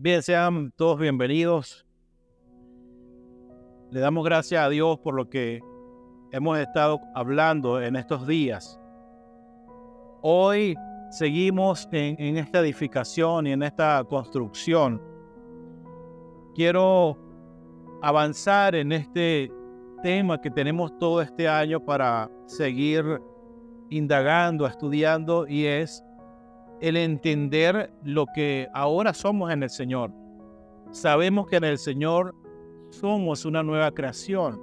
Bien, sean todos bienvenidos. Le damos gracias a Dios por lo que hemos estado hablando en estos días. Hoy seguimos en esta edificación y en esta construcción. Quiero avanzar en este tema que tenemos todo este año para seguir indagando, estudiando, y es el entender lo que ahora somos en el Señor. Sabemos que en el Señor somos una nueva creación,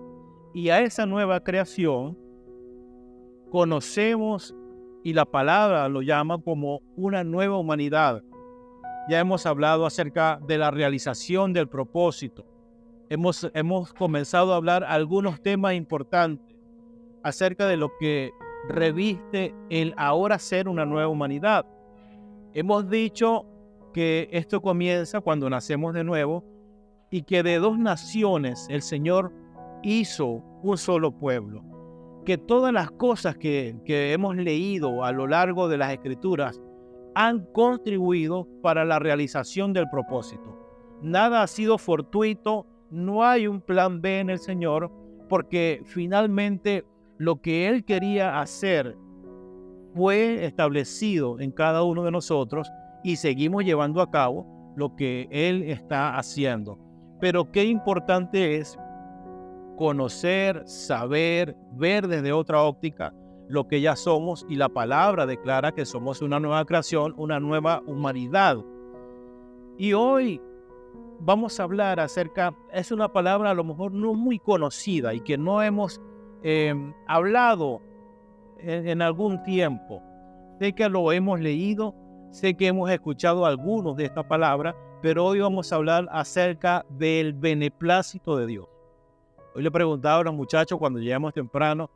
y a esa nueva creación conocemos, y la palabra lo llama como una nueva humanidad. Ya hemos hablado acerca de la realización del propósito. Hemos comenzado a hablar algunos temas importantes acerca de lo que reviste el ahora ser una nueva humanidad. Hemos dicho que esto comienza cuando nacemos de nuevo y que de dos naciones el Señor hizo un solo pueblo. Que todas las cosas que hemos leído a lo largo de las Escrituras han contribuido para la realización del propósito. Nada ha sido fortuito, no hay un plan B en el Señor, porque finalmente lo que Él quería hacer fue establecido en cada uno de nosotros y seguimos llevando a cabo lo que Él está haciendo. Pero qué importante es conocer, saber, ver desde otra óptica lo que ya somos, y la palabra declara que somos una nueva creación, una nueva humanidad. Y hoy vamos a hablar acerca, es una palabra a lo mejor no muy conocida y que no hemos hablado en algún tiempo. Sé que lo hemos leído, sé que hemos escuchado algunos de esta palabra, pero hoy vamos a hablar acerca del beneplácito de Dios. Hoy le preguntaba a los muchachos cuando llegamos temprano,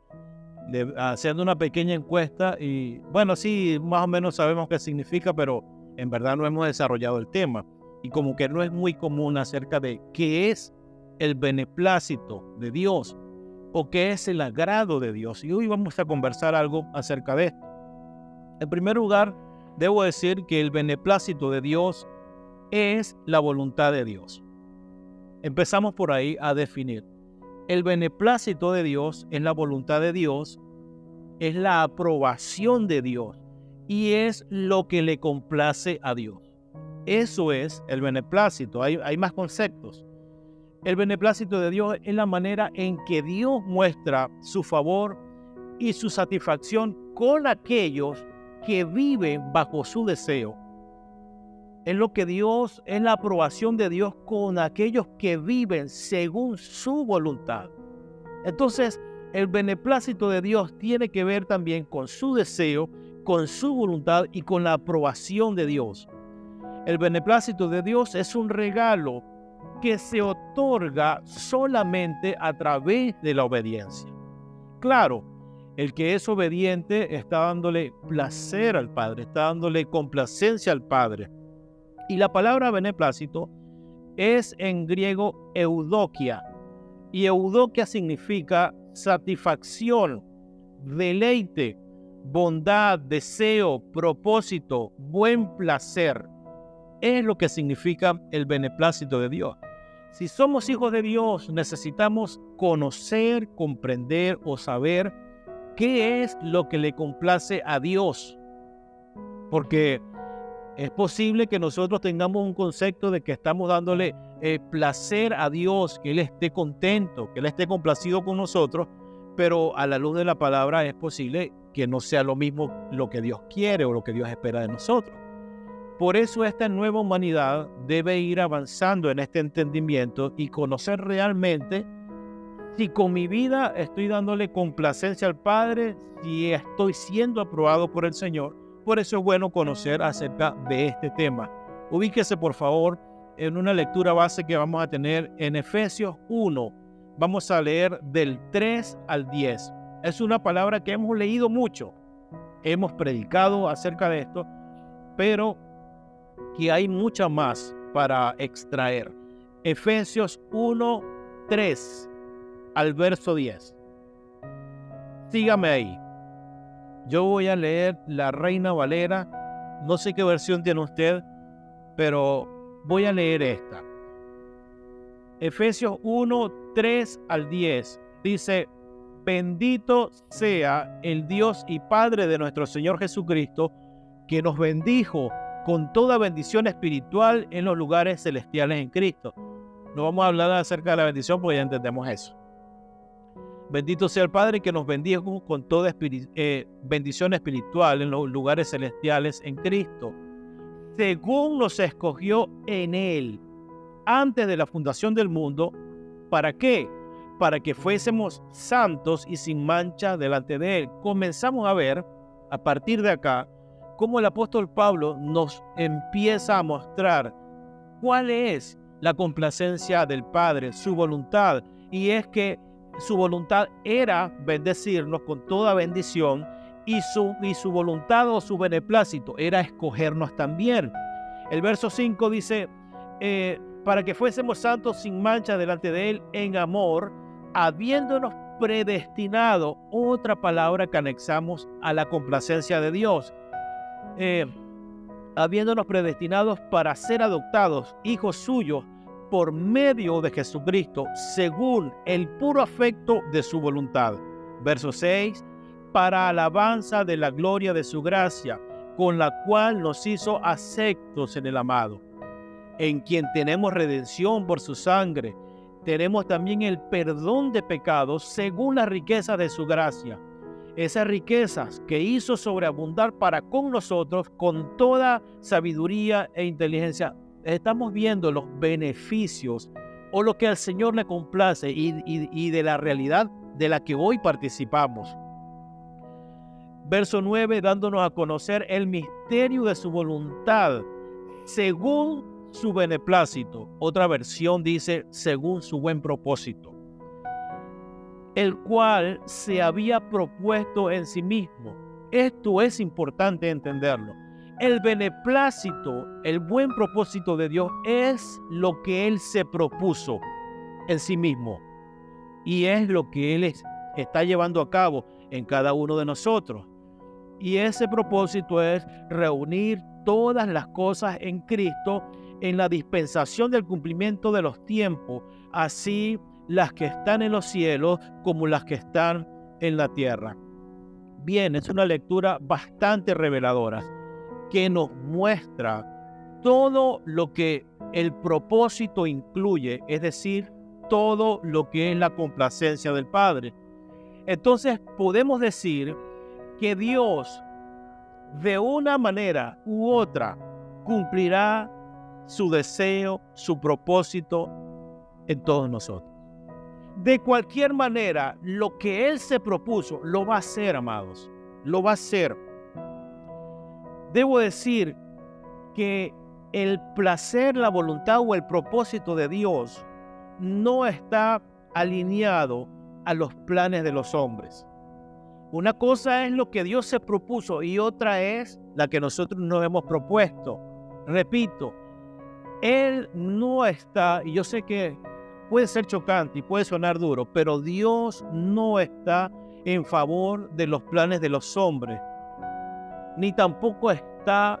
haciendo una pequeña encuesta, y bueno, sí, más o menos sabemos qué significa, pero en verdad no hemos desarrollado el tema. Y como que no es muy común acerca de qué es el beneplácito de Dios o qué es el agrado de Dios. Y hoy vamos a conversar algo acerca de esto. En primer lugar, debo decir que el beneplácito de Dios es la voluntad de Dios. Empezamos por ahí a definir. El beneplácito de Dios es la voluntad de Dios, es la aprobación de Dios y es lo que le complace a Dios. Eso es el beneplácito. Hay más conceptos. El beneplácito de Dios es la manera en que Dios muestra su favor y su satisfacción con aquellos que viven bajo su deseo. Es lo que Dios, es la aprobación de Dios con aquellos que viven según su voluntad. Entonces, el beneplácito de Dios tiene que ver también con su deseo, con su voluntad y con la aprobación de Dios. El beneplácito de Dios es un regalo que se otorga solamente a través de la obediencia. Claro, el que es obediente está dándole placer al Padre, está dándole complacencia al Padre. Y la palabra beneplácito es en griego eudokia, y eudokia significa satisfacción, deleite, bondad, deseo, propósito, buen placer. Es lo que significa el beneplácito de Dios. Si somos hijos de Dios, necesitamos conocer, comprender o saber qué es lo que le complace a Dios, porque es posible que nosotros tengamos un concepto de que estamos dándole placer a Dios, que Él esté contento, que Él esté complacido con nosotros, pero a la luz de la palabra es posible que no sea lo mismo lo que Dios quiere o lo que Dios espera de nosotros. Por eso esta nueva humanidad debe ir avanzando en este entendimiento y conocer realmente si con mi vida estoy dándole complacencia al Padre, si estoy siendo aprobado por el Señor. Por eso es bueno conocer acerca de este tema. Ubíquese, por favor, en una lectura base que vamos a tener en Efesios 1. Vamos a leer del 3 al 10. Es una palabra que hemos leído mucho. Hemos predicado acerca de esto, pero que hay mucha más para extraer. Efesios 1, 3 al verso 10. Sígame ahí. Yo voy a leer la Reina Valera. No sé qué versión tiene usted, pero Voy a leer esta. Efesios 1, 3 al 10 dice: bendito sea el Dios y Padre de nuestro Señor Jesucristo, que nos bendijo con toda bendición espiritual en los lugares celestiales en Cristo. No vamos a hablar acerca de la bendición porque ya entendemos eso. Bendito sea el Padre que nos bendijo con toda bendición espiritual en los lugares celestiales en Cristo, según nos escogió en Él antes de la fundación del mundo. ¿Para qué? Para que fuésemos santos y sin mancha delante de Él. Comenzamos a ver, a partir de acá, cómo el apóstol Pablo nos empieza a mostrar cuál es la complacencia del Padre, su voluntad. Y es que su voluntad era bendecirnos con toda bendición, y su voluntad o su beneplácito era escogernos también. El verso 5 dice, para que fuésemos santos sin mancha delante de Él en amor, habiéndonos predestinado, otra palabra que anexamos a la complacencia de Dios, habiéndonos predestinados para ser adoptados hijos suyos por medio de Jesucristo, según el puro afecto de su voluntad. Verso 6, para alabanza de la gloria de su gracia, con la cual nos hizo aceptos en el amado, en quien tenemos redención por su sangre. Tenemos también el perdón de pecados según la riqueza de su gracia. Esas riquezas que hizo sobreabundar para con nosotros con toda sabiduría e inteligencia. Estamos viendo los beneficios o lo que al Señor le complace y de la realidad de la que hoy participamos. Verso 9, dándonos a conocer el misterio de su voluntad, según su beneplácito. Otra versión dice, según su buen propósito, el cual se había propuesto en sí mismo. Esto es importante entenderlo. El beneplácito, el buen propósito de Dios es lo que Él se propuso en sí mismo. Y es lo que Él está llevando a cabo en cada uno de nosotros. Y ese propósito es reunir todas las cosas en Cristo en la dispensación del cumplimiento de los tiempos, así las que están en los cielos como las que están en la tierra. Bien, es una lectura bastante reveladora que nos muestra todo lo que el propósito incluye, es decir, todo lo que es la complacencia del Padre. Entonces podemos decir que Dios, de una manera u otra, cumplirá su deseo, su propósito en todos nosotros. De cualquier manera, lo que Él se propuso, lo va a hacer, amados. Lo va a hacer. Debo decir que el placer, la voluntad o el propósito de Dios no está alineado a los planes de los hombres. Una cosa es lo que Dios se propuso y otra es la que nosotros nos hemos propuesto. Repito, Él no está, y yo sé que puede ser chocante y puede sonar duro, pero Dios no está en favor de los planes de los hombres, ni tampoco está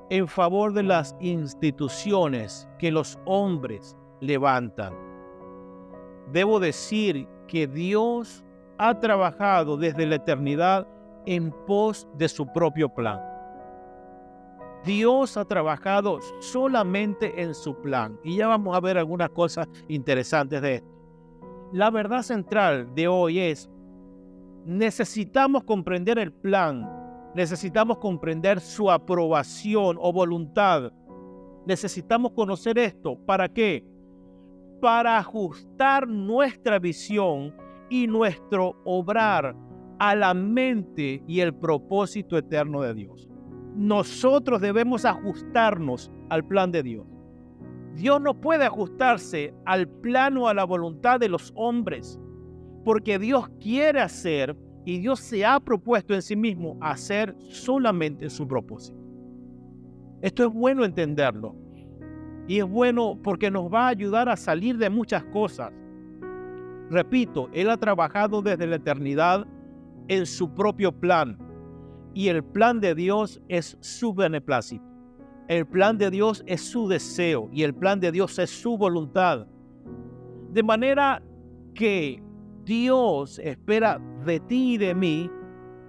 en favor de las instituciones que los hombres levantan. Debo decir que Dios ha trabajado desde la eternidad en pos de su propio plan. Dios ha trabajado solamente en su plan. Y ya vamos a ver algunas cosas interesantes de esto. La verdad central de hoy es, necesitamos comprender el plan. Necesitamos comprender su aprobación o voluntad. Necesitamos conocer esto. ¿Para qué? Para ajustar nuestra visión y nuestro obrar a la mente y el propósito eterno de Dios. Nosotros debemos ajustarnos al plan de Dios. Dios no puede ajustarse al plan o a la voluntad de los hombres, porque Dios quiere hacer y Dios se ha propuesto en sí mismo hacer solamente su propósito. Esto es bueno entenderlo y es bueno porque nos va a ayudar a salir de muchas cosas. Repito, Él ha trabajado desde la eternidad en su propio plan. Y el plan de Dios es su beneplácito. El plan de Dios es su deseo y el plan de Dios es su voluntad. De manera que Dios espera de ti y de mí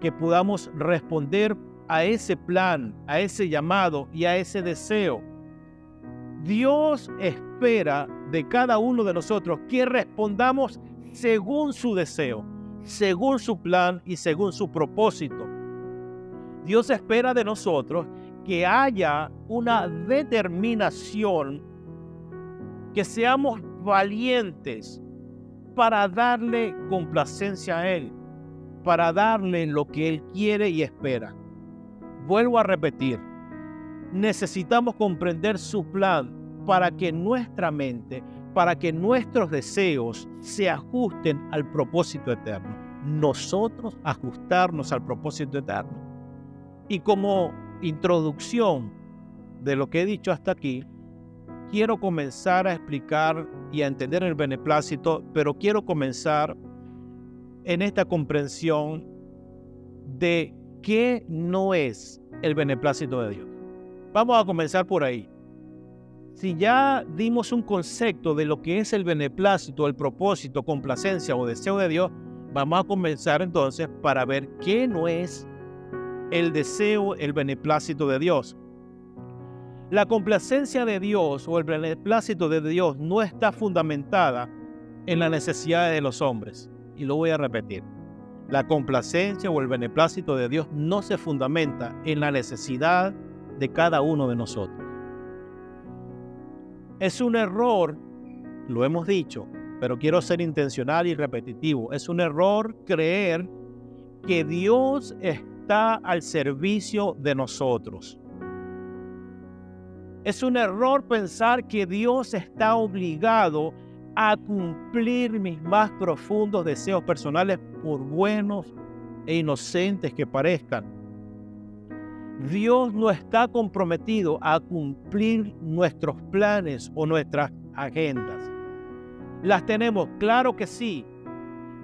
que podamos responder a ese plan, a ese llamado y a ese deseo. Dios espera de cada uno de nosotros que respondamos según su deseo, según su plan y según su propósito. Dios espera de nosotros que haya una determinación, que seamos valientes para darle complacencia a Él, para darle lo que Él quiere y espera. Vuelvo a repetir, necesitamos comprender su plan para que nuestra mente, para que nuestros deseos se ajusten al propósito eterno. Nosotros ajustarnos al propósito eterno. Y como introducción de lo que he dicho hasta aquí, quiero comenzar a explicar y a entender el beneplácito, pero quiero comenzar en esta comprensión de qué no es el beneplácito de Dios. Vamos a comenzar por ahí. Si ya dimos un concepto de lo que es el beneplácito, el propósito, complacencia o deseo de Dios, vamos a comenzar entonces para ver qué no es el deseo, el beneplácito de Dios. La complacencia de Dios o el beneplácito de Dios no está fundamentada en las necesidades de los hombres. Y lo voy a repetir. La complacencia o el beneplácito de Dios no se fundamenta en la necesidad de cada uno de nosotros. Es un error, lo hemos dicho, pero quiero ser intencional y repetitivo. Es un error creer que Dios está al servicio de nosotros. Es un error pensar que Dios está obligado a cumplir mis más profundos deseos personales, por buenos e inocentes que parezcan. Dios no está comprometido a cumplir nuestros planes o nuestras agendas. ¿Las tenemos? Claro que sí,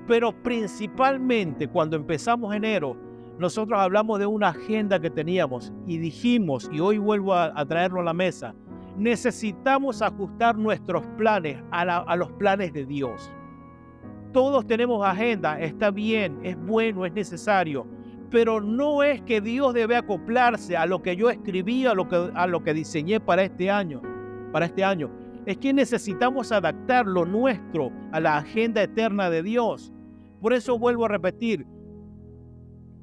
pero principalmente cuando empezamos enero, nosotros hablamos de una agenda que teníamos y dijimos, y hoy vuelvo a traerlo a la mesa, necesitamos ajustar nuestros planes a los planes de Dios. Todos tenemos agenda, está bien, es bueno, es necesario, pero no es que Dios debe acoplarse a lo que yo escribí, a lo que diseñé para este año. Es que necesitamos adaptar lo nuestro a la agenda eterna de Dios. Por eso vuelvo a repetir,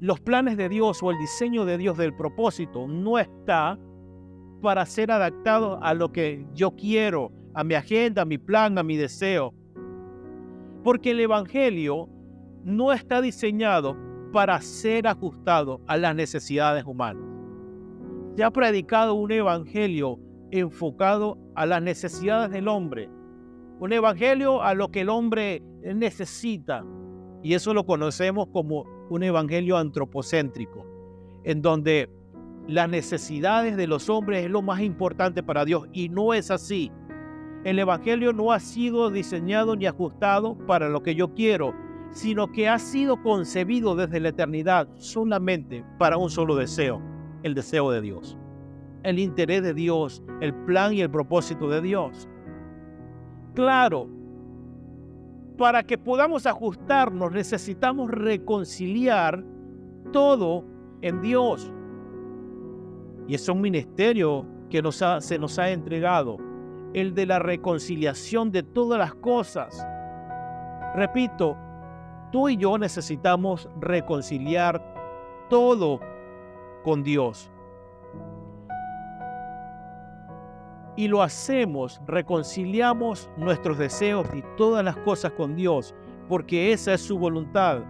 los planes de Dios o el diseño de Dios del propósito no está para ser adaptado a lo que yo quiero, a mi agenda, a mi plan, a mi deseo. Porque el Evangelio no está diseñado para ser ajustado a las necesidades humanas. Se ha predicado un Evangelio enfocado a las necesidades del hombre. Un Evangelio a lo que el hombre necesita. Y eso lo conocemos como un Evangelio antropocéntrico, en donde las necesidades de los hombres es lo más importante para Dios, y no es así. El Evangelio no ha sido diseñado ni ajustado para lo que yo quiero, sino que ha sido concebido desde la eternidad solamente para un solo deseo, el deseo de Dios, el interés de Dios, el plan y el propósito de Dios. Claro, para que podamos ajustarnos necesitamos reconciliar todo en Dios. Y es un ministerio que se nos ha entregado, el de la reconciliación de todas las cosas. Repito, tú y yo necesitamos reconciliar todo con Dios. Y lo hacemos, reconciliamos nuestros deseos y todas las cosas con Dios, porque esa es su voluntad.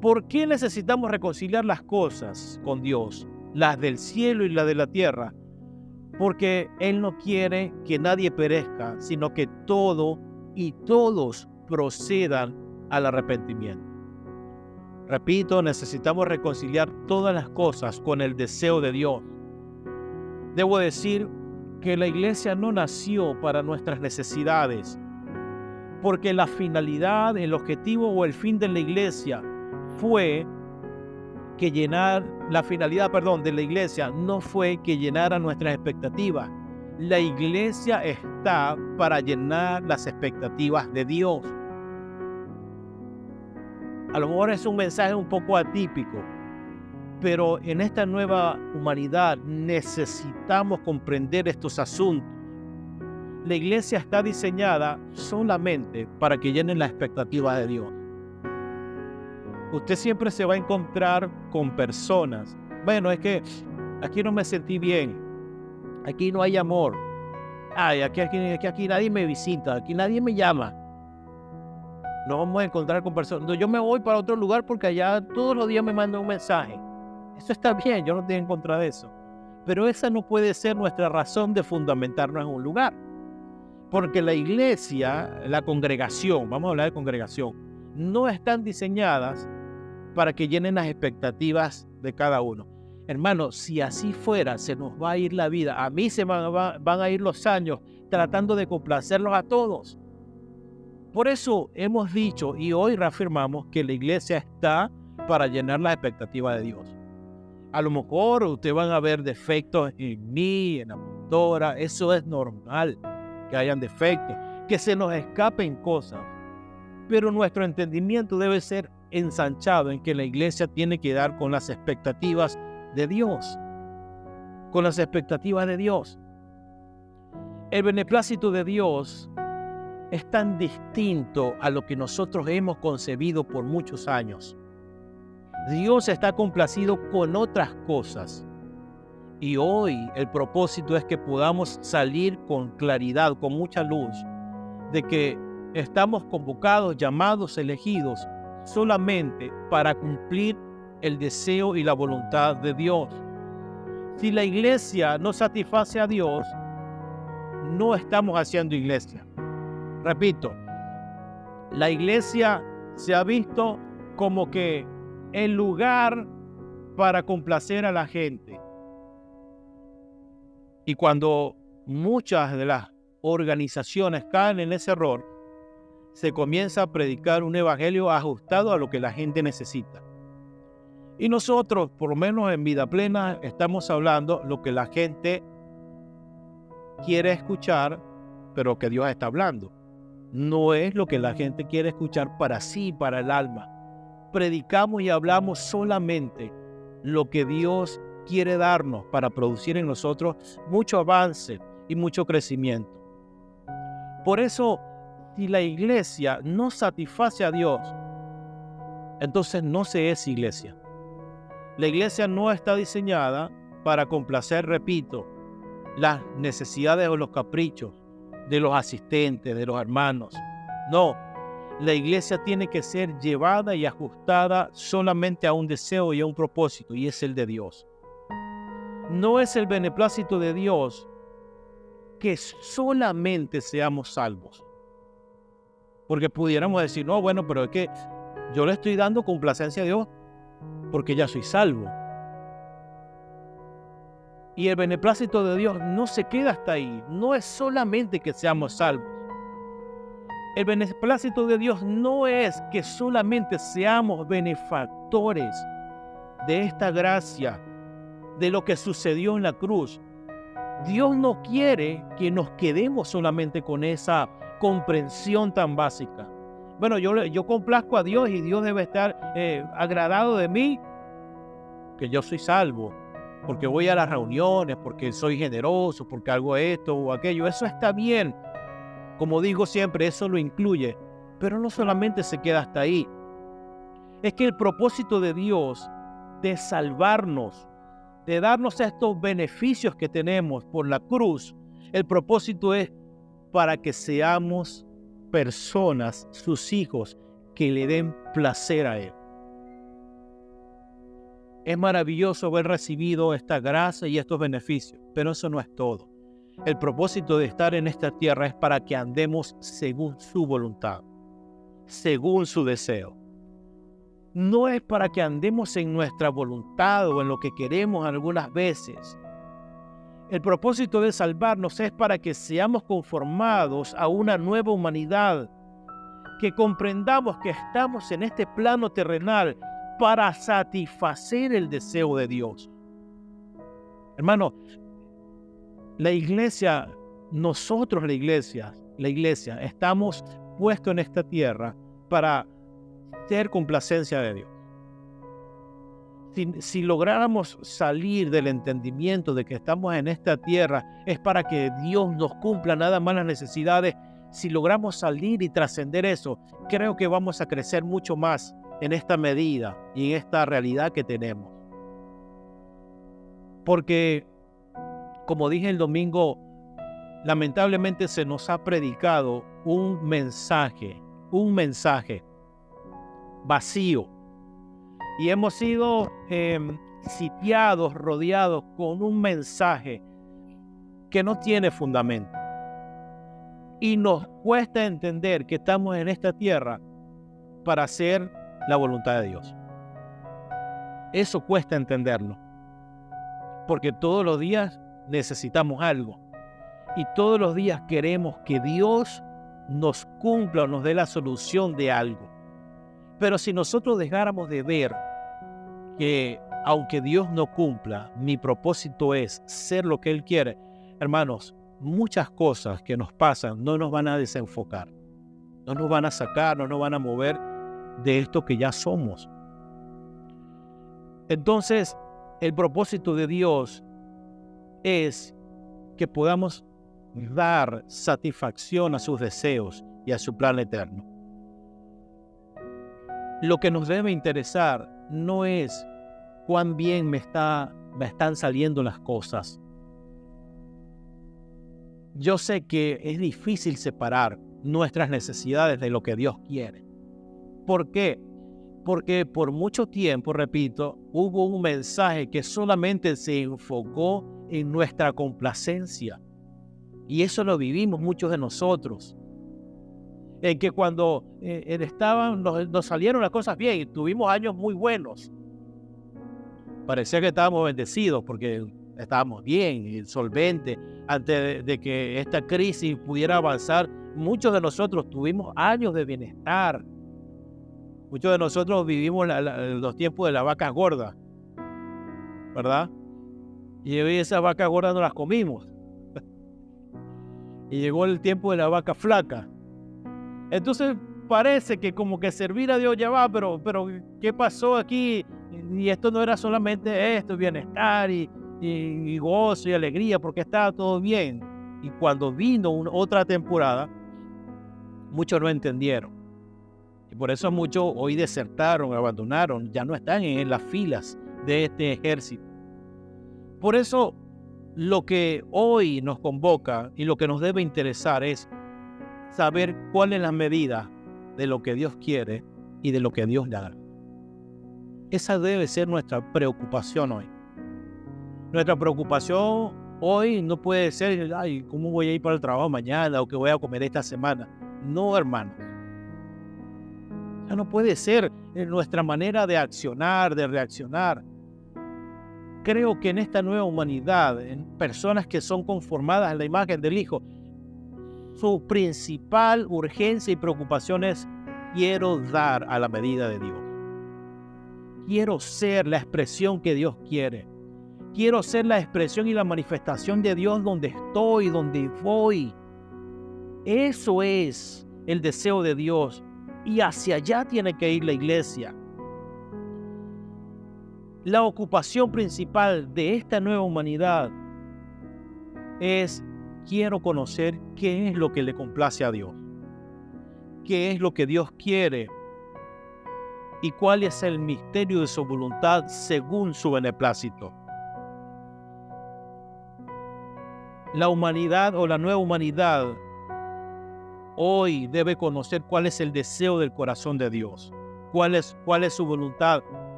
¿Por qué necesitamos reconciliar las cosas con Dios? Las del cielo y las de la tierra. Porque Él no quiere que nadie perezca, sino que todo y todos procedan al arrepentimiento. Repito, necesitamos reconciliar todas las cosas con el deseo de Dios. Debo decir que la iglesia no nació para nuestras necesidades, porque la finalidad, el objetivo o el fin de la iglesia fue la finalidad, de la iglesia no fue que llenara nuestras expectativas. La iglesia está para llenar las expectativas de Dios. A lo mejor es un mensaje un poco atípico, pero en esta nueva humanidad necesitamos comprender estos asuntos. La iglesia está diseñada solamente para que llenen las expectativas de Dios. Usted siempre se va a encontrar con personas. Bueno, es que aquí no me sentí bien. Aquí no hay amor. Ay, aquí nadie me visita. Aquí nadie me llama. Nos vamos a encontrar con personas. Yo me voy para otro lugar porque allá todos los días me mandan un mensaje. Eso está bien, yo no estoy en contra de eso. Pero esa no puede ser nuestra razón de fundamentarnos en un lugar. Porque la iglesia, la congregación, vamos a hablar de congregación, no están diseñadas para que llenen las expectativas de cada uno. Hermano, si así fuera, se nos va a ir la vida. A mí se van a ir los años tratando de complacerlos a todos. Por eso hemos dicho y hoy reafirmamos que la iglesia está para llenar las expectativas de Dios. A lo mejor ustedes van a ver defectos en mí, en la pastora. Eso es normal, que hayan defectos, que se nos escapen cosas. Pero nuestro entendimiento debe ser ensanchado en que la iglesia tiene que dar con las expectativas de Dios. Con las expectativas de Dios. El beneplácito de Dios es tan distinto a lo que nosotros hemos concebido por muchos años. Dios está complacido con otras cosas. Y hoy el propósito es que podamos salir con claridad, con mucha luz, de que estamos convocados, llamados, elegidos solamente para cumplir el deseo y la voluntad de Dios. Si la iglesia no satisface a Dios, no estamos haciendo iglesia. Repito, la iglesia se ha visto como que el lugar para complacer a la gente. Y cuando muchas de las organizaciones caen en ese error, se comienza a predicar un evangelio ajustado a lo que la gente necesita. Y nosotros, por lo menos en Vida Plena, estamos hablando lo que la gente quiere escuchar, pero que Dios está hablando. No es lo que la gente quiere escuchar para sí, para el alma. Predicamos y hablamos solamente lo que Dios quiere darnos para producir en nosotros mucho avance y mucho crecimiento. Por eso, si la iglesia no satisface a Dios, entonces no se es iglesia. La iglesia no está diseñada para complacer, repito, las necesidades o los caprichos de los asistentes, de los hermanos. No, la iglesia tiene que ser llevada y ajustada solamente a un deseo y a un propósito, y es el de Dios. No es el beneplácito de Dios que solamente seamos salvos. Porque pudiéramos decir, no, bueno, pero es que yo le estoy dando complacencia a Dios porque ya soy salvo. Y el beneplácito de Dios no se queda hasta ahí. No es solamente que seamos salvos. El beneplácito de Dios no es que solamente seamos benefactores de esta gracia, de lo que sucedió en la cruz. Dios no quiere que nos quedemos solamente con esa comprensión tan básica. Bueno, yo complazco a Dios y Dios debe estar agradado de mí, que yo soy salvo, porque voy a las reuniones, porque soy generoso, porque hago esto o aquello. Eso está bien. Como digo siempre, eso lo incluye. Pero no solamente se queda hasta ahí. Es que el propósito de Dios de salvarnos, de darnos estos beneficios que tenemos por la cruz, el propósito es para que seamos personas, sus hijos, que le den placer a Él. Es maravilloso haber recibido esta gracia y estos beneficios, pero eso no es todo. El propósito de estar en esta tierra es para que andemos según su voluntad, según su deseo. No es para que andemos en nuestra voluntad o en lo que queremos algunas veces. El propósito de salvarnos es para que seamos conformados a una nueva humanidad, que comprendamos que estamos en este plano terrenal para satisfacer el deseo de Dios. Hermano, la iglesia, nosotros la iglesia, estamos puestos en esta tierra para ser complacencia de Dios. Si lográramos salir del entendimiento de que estamos en esta tierra, es para que Dios nos cumpla nada más las necesidades. Si logramos salir y trascender eso, creo que vamos a crecer mucho más en esta medida y en esta realidad que tenemos. Porque, como dije el domingo, lamentablemente se nos ha predicado un mensaje vacío. Y hemos sido sitiados, rodeados con un mensaje que no tiene fundamento. Y nos cuesta entender que estamos en esta tierra para hacer la voluntad de Dios. Eso cuesta entenderlo. Porque todos los días necesitamos algo. Y todos los días queremos que Dios nos cumpla o nos dé la solución de algo. Pero si nosotros dejáramos de ver que aunque Dios no cumpla, mi propósito es ser lo que Él quiere, hermanos, muchas cosas que nos pasan no nos van a desenfocar, no nos van a sacar, no nos van a mover de esto que ya somos. Entonces, el propósito de Dios es que podamos dar satisfacción a sus deseos y a su plan eterno. Lo que nos debe interesar no es cuán bien me están saliendo las cosas. Yo sé que es difícil separar nuestras necesidades de lo que Dios quiere. ¿Por qué? Porque por mucho tiempo, repito, hubo un mensaje que solamente se enfocó en nuestra complacencia. Y eso lo vivimos muchos de nosotros. En que cuando nos salieron las cosas bien y tuvimos años muy buenos, parecía que estábamos bendecidos porque estábamos bien y solventes antes de que esta crisis pudiera avanzar. Muchos de nosotros tuvimos años de bienestar. Muchos de nosotros vivimos los tiempos de las vacas gordas, ¿verdad? Y hoy esas vacas gordas no las comimos. Y llegó el tiempo de la vaca flaca. Entonces parece que como que servir a Dios ya va, pero ¿qué pasó aquí? Y esto no era solamente esto, bienestar y gozo y alegría, porque estaba todo bien. Y cuando vino otra temporada, muchos no entendieron. Y por eso muchos hoy desertaron, abandonaron, ya no están en las filas de este ejército. Por eso lo que hoy nos convoca y lo que nos debe interesar es saber cuál es la medida de lo que Dios quiere y de lo que Dios le da. Esa debe ser nuestra preocupación hoy. Nuestra preocupación hoy no puede ser, ay, ¿cómo voy a ir para el trabajo mañana o qué voy a comer esta semana? No, hermano. Ya no puede ser nuestra manera de accionar, de reaccionar. Creo que en esta nueva humanidad, en personas que son conformadas a la imagen del Hijo, su principal urgencia y preocupación es: quiero dar a la medida de Dios. Quiero ser la expresión que Dios quiere. Quiero ser la expresión y la manifestación de Dios donde estoy, donde voy. Eso es el deseo de Dios y hacia allá tiene que ir la iglesia. La ocupación principal de esta nueva humanidad es: quiero conocer qué es lo que le complace a Dios, qué es lo que Dios quiere y cuál es el misterio de su voluntad según su beneplácito. La humanidad o la nueva humanidad hoy debe conocer cuál es el deseo del corazón de Dios, cuál es su voluntad.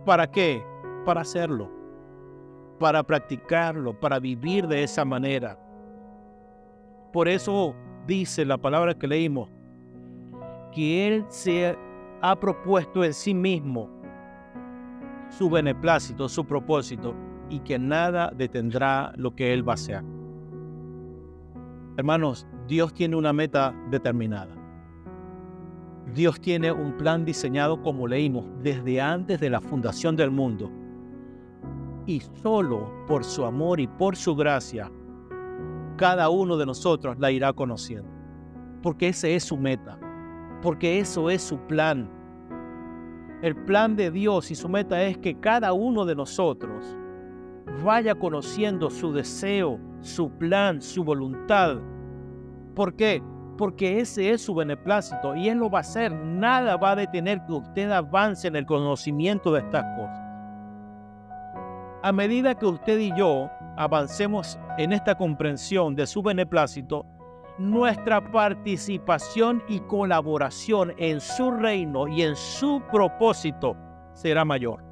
¿Para qué? Para hacerlo, para practicarlo, para vivir de esa manera. Por eso dice la palabra que leímos, que Él se ha propuesto en sí mismo su beneplácito, su propósito, y que nada detendrá lo que Él va a hacer. Hermanos, Dios tiene una meta determinada. Dios tiene un plan diseñado, como leímos, desde antes de la fundación del mundo. Y solo por su amor y por su gracia, cada uno de nosotros la irá conociendo. Porque ese es su meta. Porque eso es su plan. El plan de Dios y su meta es que cada uno de nosotros vaya conociendo su deseo, su plan, su voluntad. ¿Por qué? Porque ese es su beneplácito y Él lo va a hacer. Nada va a detener que usted avance en el conocimiento de estas cosas. A medida que usted y yo avancemos en esta comprensión de su beneplácito, nuestra participación y colaboración en su reino y en su propósito será mayor.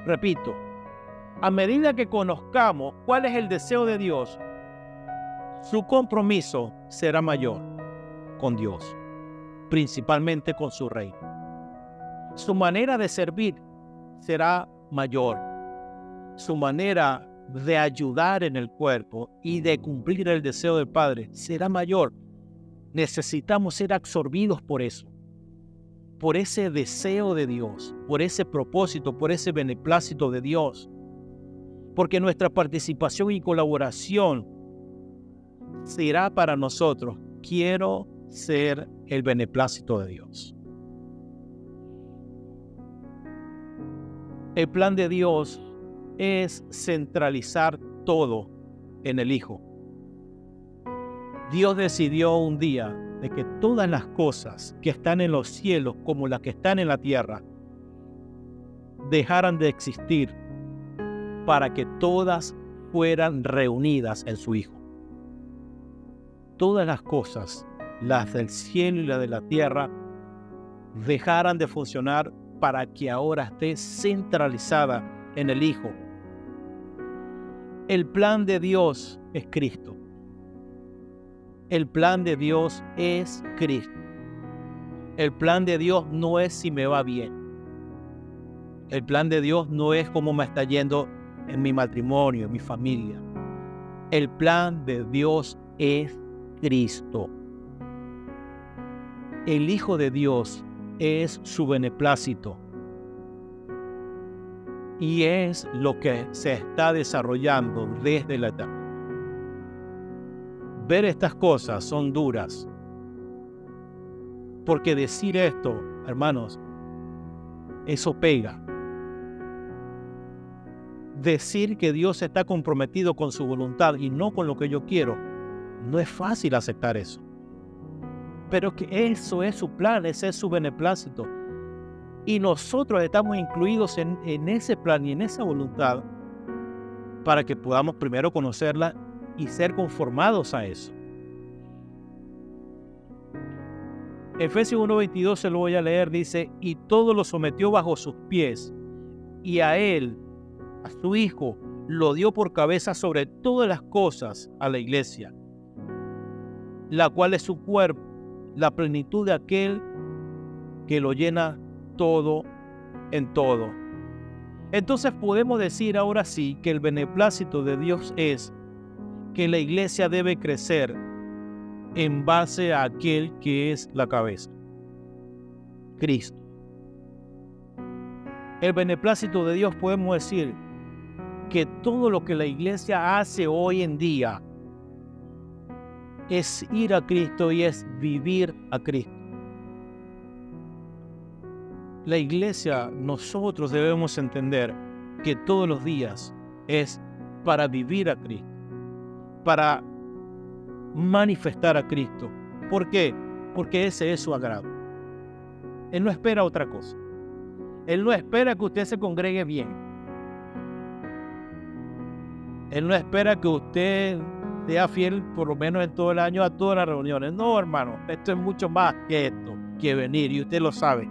Repito, a medida que conozcamos cuál es el deseo de Dios, su compromiso será mayor con Dios, principalmente con su reino. Su manera de servir será mayor. Su manera de ayudar en el cuerpo y de cumplir el deseo del Padre será mayor. Necesitamos ser absorbidos por eso, por ese deseo de Dios, por ese propósito, por ese beneplácito de Dios. Porque nuestra participación y colaboración será para nosotros: quiero ser el beneplácito de Dios. El plan de Dios es centralizar todo en el Hijo. Dios decidió un día de que todas las cosas que están en los cielos como las que están en la tierra dejaran de existir para que todas fueran reunidas en su Hijo. Todas las cosas, las del cielo y las de la tierra, dejaran de funcionar para que ahora esté centralizada en el Hijo. El plan de Dios es Cristo. El plan de Dios es Cristo. El plan de Dios no es si me va bien. El plan de Dios no es cómo me está yendo en mi matrimonio, en mi familia. El plan de Dios es Cristo. El Hijo de Dios es su beneplácito. Y es lo que se está desarrollando desde la eternidad. Ver estas cosas son duras. Porque decir esto, hermanos, eso pega. Decir que Dios está comprometido con su voluntad y no con lo que yo quiero, no es fácil aceptar eso. Pero que eso es su plan, ese es su beneplácito. Y nosotros estamos incluidos en ese plan y en esa voluntad para que podamos primero conocerla y ser conformados a eso. Efesios 1:22 se lo voy a leer, dice: y todo lo sometió bajo sus pies, y a él, a su Hijo, lo dio por cabeza sobre todas las cosas a la iglesia, la cual es su cuerpo, la plenitud de aquel que lo llena todo en todo. Entonces podemos decir ahora sí que el beneplácito de Dios es que la iglesia debe crecer en base a aquel que es la cabeza, Cristo. El beneplácito de Dios, podemos decir que todo lo que la iglesia hace hoy en día es ir a Cristo y es vivir a Cristo. La iglesia, nosotros debemos entender que todos los días es para vivir a Cristo, para manifestar a Cristo. ¿Por qué? Porque ese es su agrado. Él no espera otra cosa. Él no espera que usted se congregue bien. Él no espera que usted sea fiel por lo menos en todo el año a todas las reuniones. No, hermano, esto es mucho más que esto, que venir, y usted lo sabe.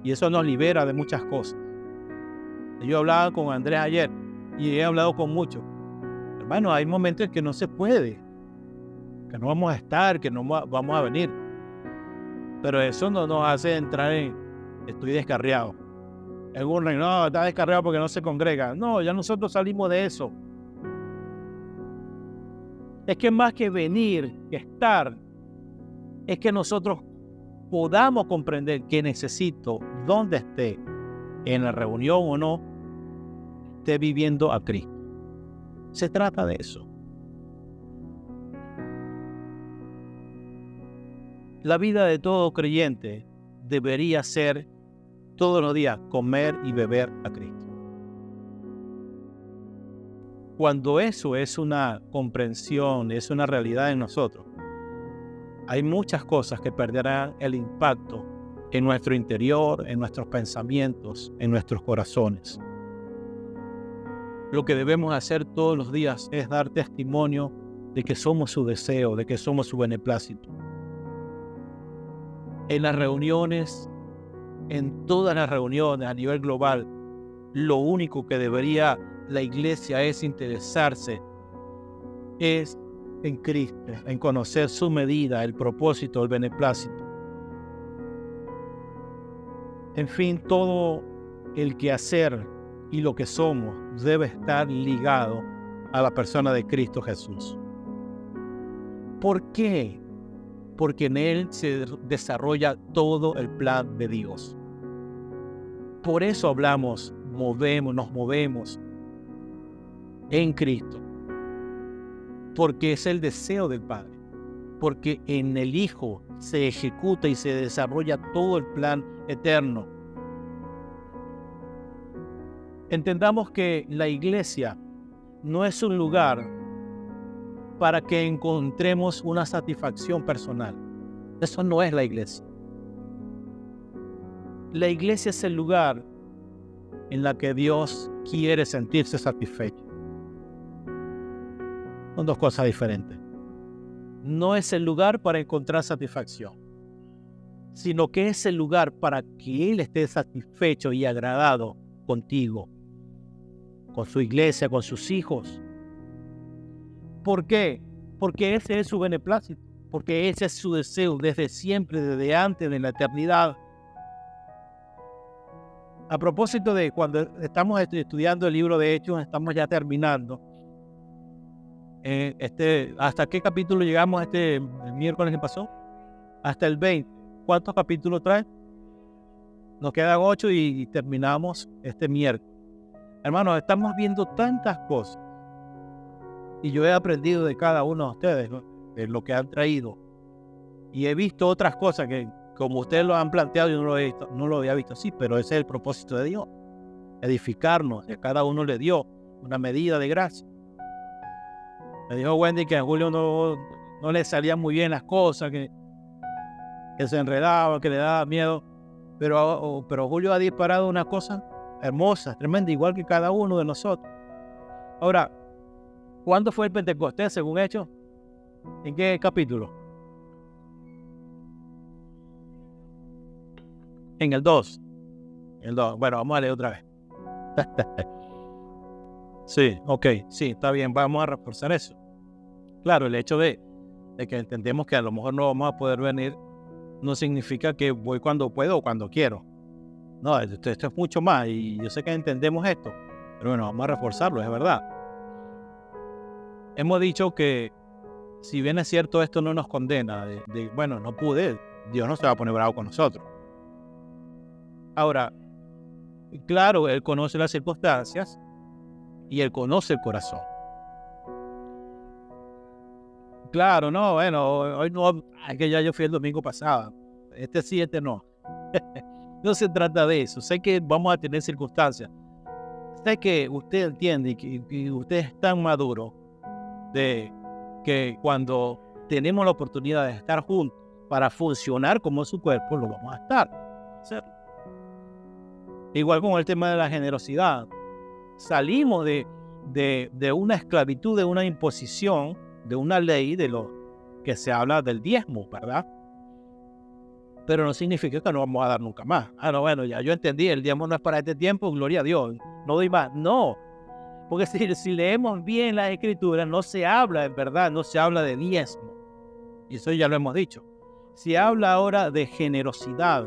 Y eso nos libera de muchas cosas. Yo hablaba con Andrés ayer y he hablado con muchos. Hermano, hay momentos en que no se puede, que no vamos a estar, que no vamos a venir. Pero eso no nos hace entrar en estoy descarriado. Algún rey, no, está descarriado porque no se congrega. No, ya nosotros salimos de eso. Es que más que venir, que estar, es que nosotros podamos comprender que necesito, donde esté, en la reunión o no, esté viviendo a Cristo. Se trata de eso. La vida de todo creyente debería ser todos los días comer y beber a Cristo. Cuando eso es una comprensión, es una realidad en nosotros, hay muchas cosas que perderán el impacto en nuestro interior, en nuestros pensamientos, en nuestros corazones. Lo que debemos hacer todos los días es dar testimonio de que somos su deseo, de que somos su beneplácito. En las reuniones, en todas las reuniones a nivel global, lo único que debería la iglesia es interesarse es en Cristo, en conocer su medida, el propósito, el beneplácito. En fin, todo el quehacer y lo que somos debe estar ligado a la persona de Cristo Jesús. ¿Por qué? Porque en Él se desarrolla todo el plan de Dios. Por eso hablamos, nos movemos en Cristo. Porque es el deseo del Padre. Porque en el Hijo se ejecuta y se desarrolla todo el plan eterno. Entendamos que la iglesia no es un lugar para que encontremos una satisfacción personal. Eso no es la iglesia. La iglesia es el lugar en la que Dios quiere sentirse satisfecho. Son dos cosas diferentes. No es el lugar para encontrar satisfacción, sino que es el lugar para que Él esté satisfecho y agradado contigo, con su iglesia, con sus hijos. ¿Por qué? Porque ese es su beneplácito, porque ese es su deseo desde siempre, desde antes de la eternidad. A propósito de cuando estamos estudiando el libro de Hechos, estamos ya terminando. ¿Hasta qué capítulo llegamos el miércoles que pasó? Hasta el 20. ¿Cuántos capítulos trae? Nos quedan 8 y terminamos este miércoles. Hermanos, estamos viendo tantas cosas. Y yo he aprendido de cada uno de ustedes, ¿no? De lo que han traído. Y he visto otras cosas que, como ustedes lo han planteado, yo no lo había visto así, pero ese es el propósito de Dios. Edificarnos. Y a cada uno le dio una medida de gracia. Me dijo Wendy que a Julio no le salían muy bien las cosas, que se enredaba, que le daba miedo. Pero Julio ha disparado una cosa hermosa, tremenda, igual que cada uno de nosotros. Ahora, ¿cuándo fue el Pentecostés, según Hechos? ¿En qué capítulo? En el 2. Bueno, vamos a leer otra vez. Sí, ok, sí, está bien, vamos a reforzar eso. Claro, el hecho de que entendemos que a lo mejor no vamos a poder venir no significa que voy cuando puedo o cuando quiero. No, esto es mucho más y yo sé que entendemos esto, pero bueno, vamos a reforzarlo, es verdad. Hemos dicho que si bien es cierto esto no nos condena, bueno, no pude, Dios no se va a poner bravo con nosotros. Ahora, claro, Él conoce las circunstancias y Él conoce el corazón. Claro, no, bueno, hoy no, es que ya yo fui el domingo pasado. Sí, no. No se trata de eso. Sé que vamos a tener circunstancias. Sé que usted entiende y que usted es tan maduro de que cuando tenemos la oportunidad de estar juntos para funcionar como su cuerpo, lo vamos a estar. Igual con el tema de la generosidad. Salimos de una esclavitud, de una imposición, de una ley de lo que se habla del diezmo, ¿verdad? Pero no significa que no vamos a dar nunca más. No, bueno, ya yo entendí, el diezmo no es para este tiempo, gloria a Dios, no doy más. No, porque si leemos bien las escrituras, no se habla, en verdad, no se habla de diezmo. Y eso ya lo hemos dicho. Se habla ahora de generosidad.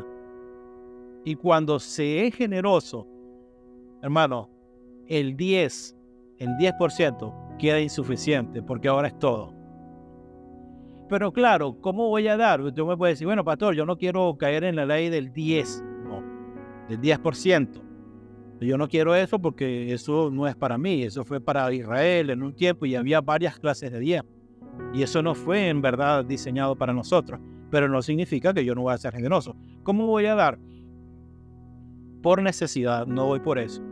Y cuando se es generoso, hermano, el 10% queda insuficiente porque ahora es todo. Pero claro, ¿cómo voy a dar? Usted me puede decir, bueno, pastor, yo no quiero caer en la ley del 10, no, del 10%. Yo no quiero eso porque eso no es para mí, eso fue para Israel en un tiempo y había varias clases de 10. Y eso no fue en verdad diseñado para nosotros, pero no significa que yo no voy a ser generoso. ¿Cómo voy a dar? Por necesidad, no voy por eso.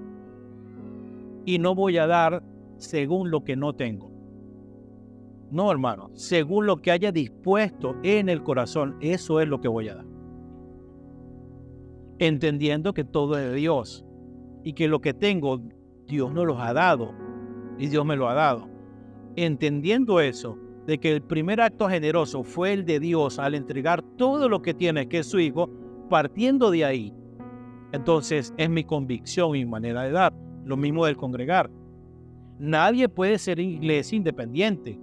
Y no voy a dar según lo que no tengo. No, hermano, según lo que haya dispuesto en el corazón, eso es lo que voy a dar. Entendiendo que todo es de Dios y que lo que tengo, Dios nos lo ha dado y Dios me lo ha dado. Entendiendo eso, de que el primer acto generoso fue el de Dios al entregar todo lo que tiene, que es su Hijo, partiendo de ahí. Entonces es mi convicción y manera de dar. Lo mismo del congregar. Nadie puede ser iglesia independiente.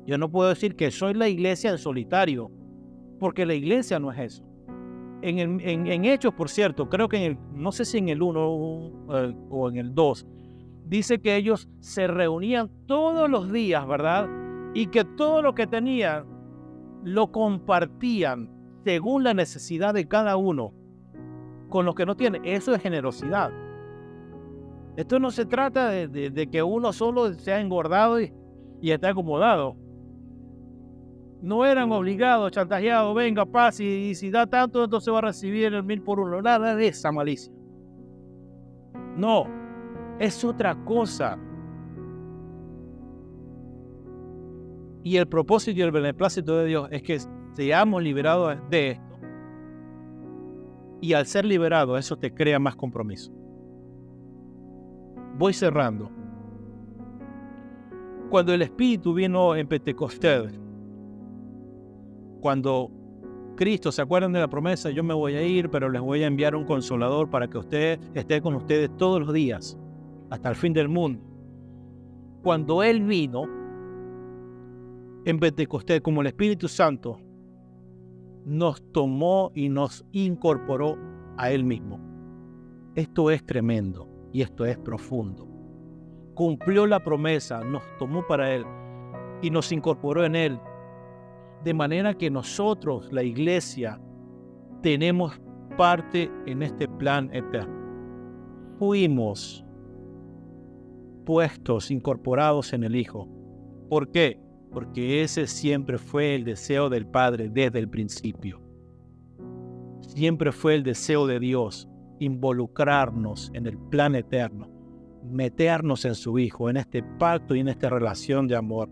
Yo no puedo decir que soy la iglesia en solitario, porque la iglesia no es eso. En Hechos, por cierto, creo que no sé si en el 1 o en el 2, dice que ellos se reunían todos los días, ¿verdad? Y que todo lo que tenían lo compartían según la necesidad de cada uno con los que no tienen. Eso es generosidad. Esto no se trata de que uno solo sea engordado y esté acomodado. No eran obligados, chantajeados, venga, paz, y si da tanto, entonces va a recibir el 1000 por uno. Nada de esa malicia. No, es otra cosa. Y el propósito y el beneplácito de Dios es que seamos liberados de esto. Y al ser liberado, eso te crea más compromiso. Voy cerrando. Cuando el Espíritu vino en Pentecostés, cuando Cristo, ¿se acuerdan de la promesa? Yo me voy a ir, pero les voy a enviar un consolador para que usted esté con ustedes todos los días, hasta el fin del mundo. Cuando Él vino en Pentecostés, como el Espíritu Santo, nos tomó y nos incorporó a Él mismo. Esto es tremendo y esto es profundo. Cumplió la promesa, nos tomó para Él y nos incorporó en Él. De manera que nosotros, la iglesia, tenemos parte en este plan eterno. Fuimos puestos, incorporados en el Hijo. ¿Por qué? Porque ese siempre fue el deseo del Padre desde el principio. Siempre fue el deseo de Dios involucrarnos en el plan eterno, meternos en su Hijo, en este pacto y en esta relación de amor.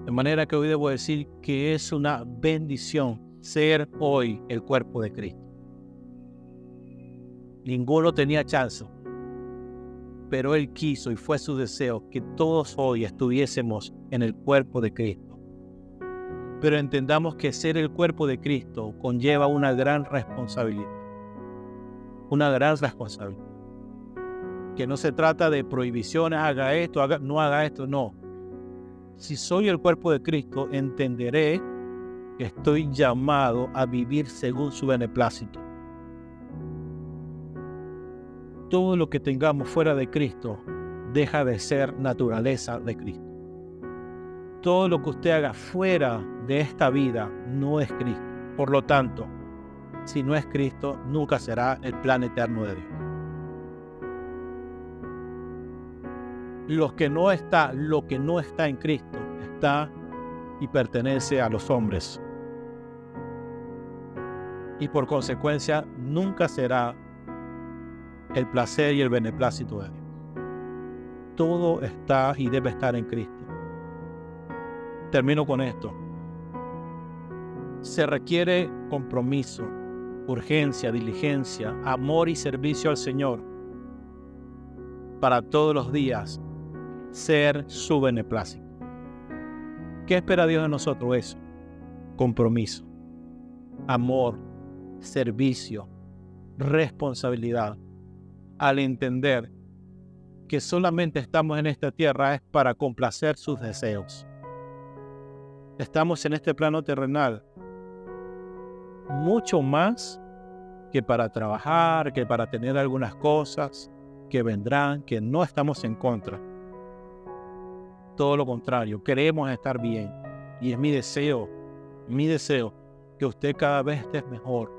De manera que hoy debo decir que es una bendición ser hoy el cuerpo de Cristo. Ninguno tenía chance, pero Él quiso y fue su deseo que todos hoy estuviésemos en el cuerpo de Cristo. Pero entendamos que ser el cuerpo de Cristo conlleva una gran responsabilidad. Una gran responsabilidad. Que no se trata de prohibiciones, haga esto, no haga esto, no. Si soy el cuerpo de Cristo, entenderé que estoy llamado a vivir según su beneplácito. Todo lo que tengamos fuera de Cristo deja de ser naturaleza de Cristo. Todo lo que usted haga fuera de esta vida no es Cristo. Por lo tanto, si no es Cristo, nunca será el plan eterno de Dios. Lo que no está en Cristo está y pertenece a los hombres. Y por consecuencia nunca será el placer y el beneplácito de Dios. Todo está y debe estar en Cristo. Termino con esto. Se requiere compromiso, urgencia, diligencia, amor y servicio al Señor para todos los días ser su beneplácito. ¿Qué espera Dios de nosotros? Eso. Compromiso, amor, servicio, responsabilidad. Al entender que solamente estamos en esta tierra es para complacer sus deseos. Estamos en este plano terrenal mucho más que para trabajar, que para tener algunas cosas que vendrán, que no estamos en contra. todo lo contrario, queremos estar bien. Y es mi deseo, que usted cada vez esté mejor,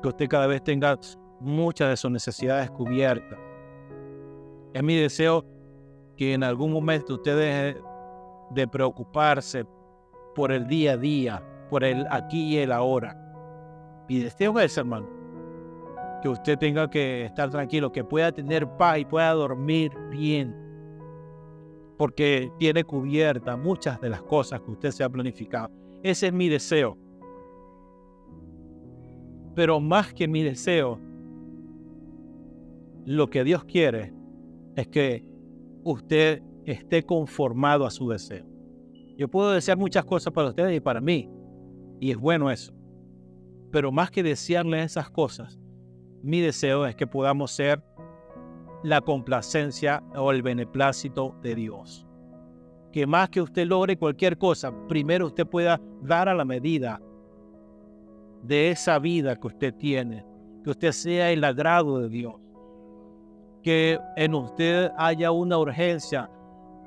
que usted cada vez tenga muchas de sus necesidades cubiertas. Es mi deseo que en algún momento usted deje de preocuparse por el día a día, por el aquí y el ahora. Mi deseo es, hermano, que usted tenga que estar tranquilo, que pueda tener paz y pueda dormir bien, porque tiene cubierta muchas de las cosas que usted se ha planificado. Ese es mi deseo. Pero más que mi deseo, lo que Dios quiere es que usted esté conformado a su deseo. Yo puedo desear muchas cosas para ustedes y para mí, y es bueno eso. Pero más que desearle esas cosas, mi deseo es que podamos ser la complacencia o el beneplácito de Dios. Que más que usted logre cualquier cosa, primero usted pueda dar a la medida de esa vida que usted tiene, que usted sea el agrado de Dios, que en usted haya una urgencia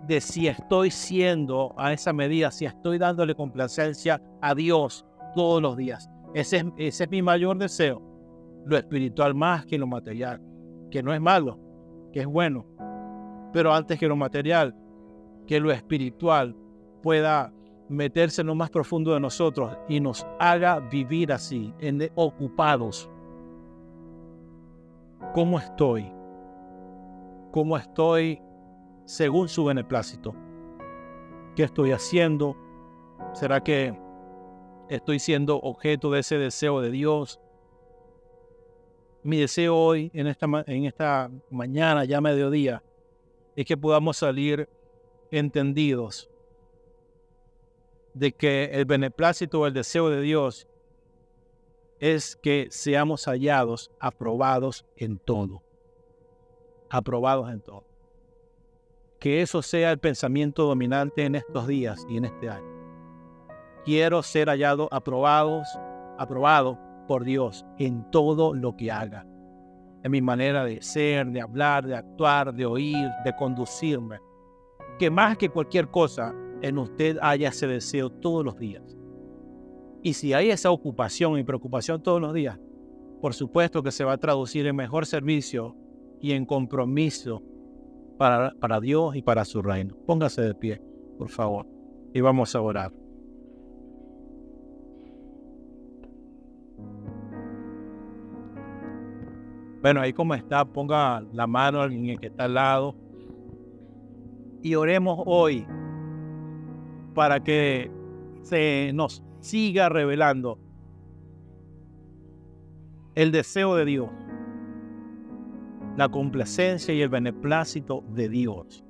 de si estoy siendo a esa medida, si estoy dándole complacencia a Dios todos los días. Ese es mi mayor deseo, lo espiritual más que lo material, que no es malo, que es bueno, pero antes que lo material, que lo espiritual pueda meterse en lo más profundo de nosotros y nos haga vivir así, ocupados. ¿Cómo estoy? ¿Cómo estoy según su beneplácito? ¿Qué estoy haciendo? ¿Será que estoy siendo objeto de ese deseo de Dios? Mi deseo hoy, en esta mañana, ya mediodía, es que podamos salir entendidos de que el beneplácito o el deseo de Dios es que seamos hallados aprobados en todo. Aprobados en todo. Que eso sea el pensamiento dominante en estos días y en este año. Quiero ser hallado aprobado por Dios en todo lo que haga. En mi manera de ser, de hablar, de actuar, de oír, de conducirme. Que más que cualquier cosa, en usted haya ese deseo todos los días. Y si hay esa ocupación y preocupación todos los días, por supuesto que se va a traducir en mejor servicio y en compromiso para Dios y para su reino. Póngase de pie, por favor, y vamos a orar. Bueno, ahí como está, ponga la mano en el que está al lado y oremos hoy para que se nos siga revelando el deseo de Dios, la complacencia y el beneplácito de Dios.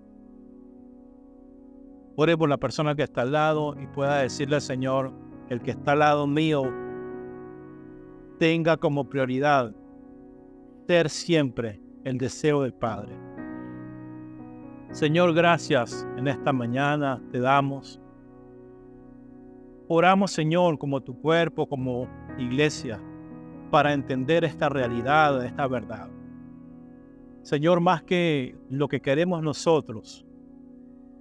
Ore por la persona que está al lado y pueda decirle al Señor, el que está al lado mío, tenga como prioridad ser siempre el deseo del Padre. Señor, gracias en esta mañana te damos. Oramos, Señor, como tu cuerpo, como iglesia, para entender esta realidad, esta verdad. Señor, más que lo que queremos nosotros,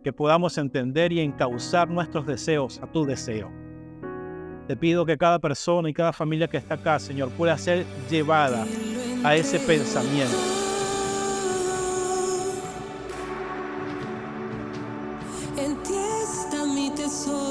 que podamos entender y encauzar nuestros deseos a tu deseo. Te pido que cada persona y cada familia que está acá, Señor, pueda ser llevada a ese pensamiento. En ti está mi tesoro.